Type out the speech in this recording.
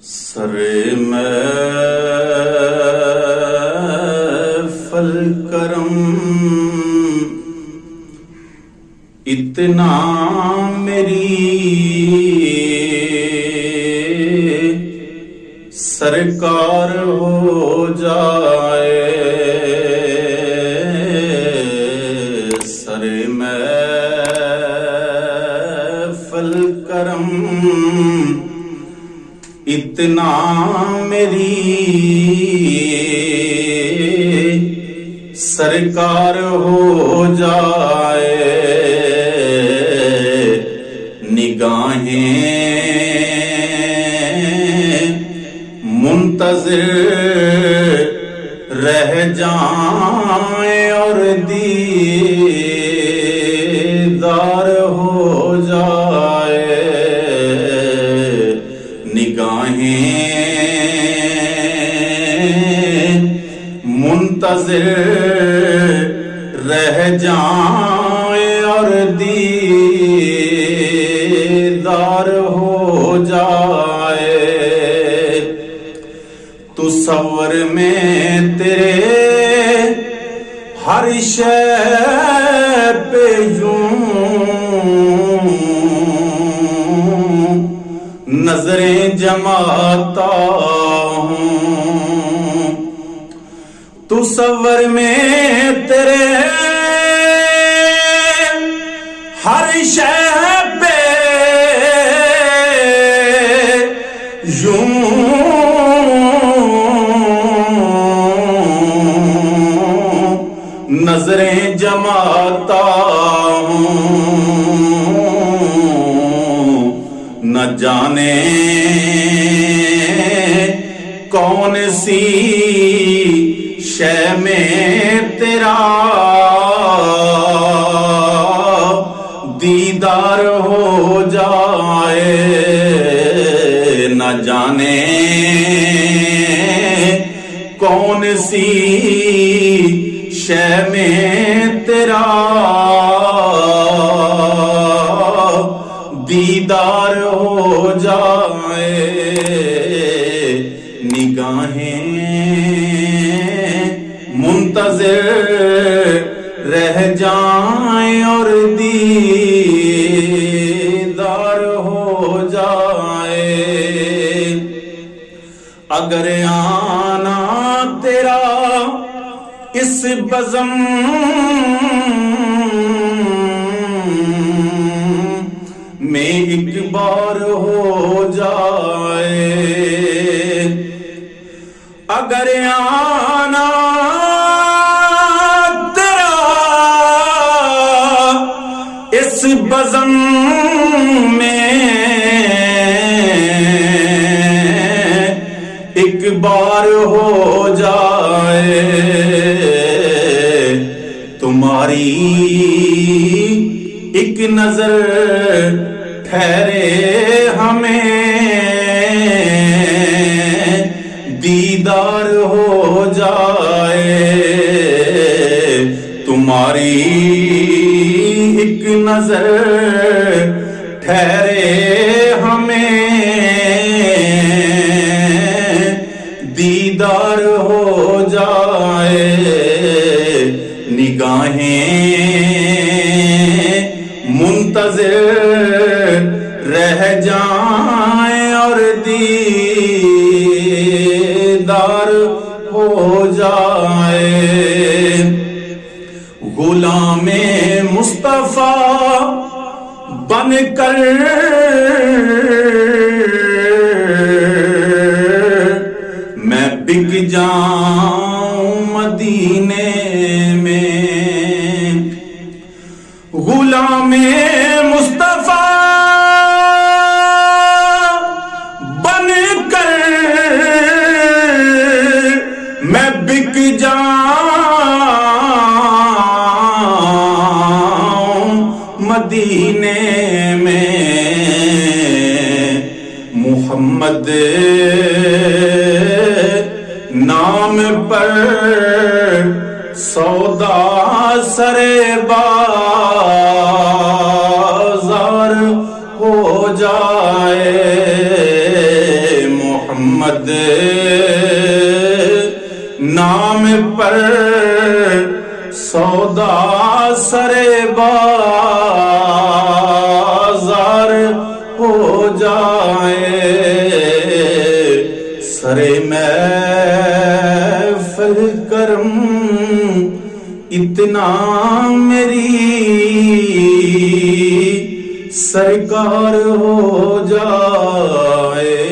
سر محفل کرم اتنا میری سرکار ہو جائے، سر محفل کرم اتنا میری سرکار ہو جائے، نگاہیں منتظر رہ جائیں اور دیدار ہو جائے، نگاہیں منتظر رہ جائیں اور دیدار ہو جائے، تصور میں تیرے ہر شے پہ یوں نظریں جماتا ہوں، تصور میں تیرے ہر شے پہ یوں نظریں جماتا ہوں، نہ جانے کون سی شے میں تیرا دیدار ہو جائے، نہ جانے کون سی شے میں تیرا دیدار ہو جائے، نگاہیں منتظر رہ جائیں اور دیدار ہو جائے، اگر آنا تیرا اس بزم میں ایک بار ہو جائے، اگر آنا تیرا اس بزم میں ایک بار ہو جائے، تمہاری ایک نظر ٹھہرے ہمیں دیدار ہو جائے، تمہاری ایک نظر ٹھہرے ہمیں دیدار ہو جائے، نگاہیں منتظر رہ جائیں اور دیدار ہو جائے، غلام مصطفیٰ بن کر میں بک جاؤں مدینے میں، غلام مصطفیٰ بن کر میں بک جاؤں مدینے میں، محمد نام پر سودا سرے بازار ہو جائے، محمد محمد نام پر سودا سرے بازار ہو جائے، سرے محفل کرم اتنا میری سرکار ہو جائے۔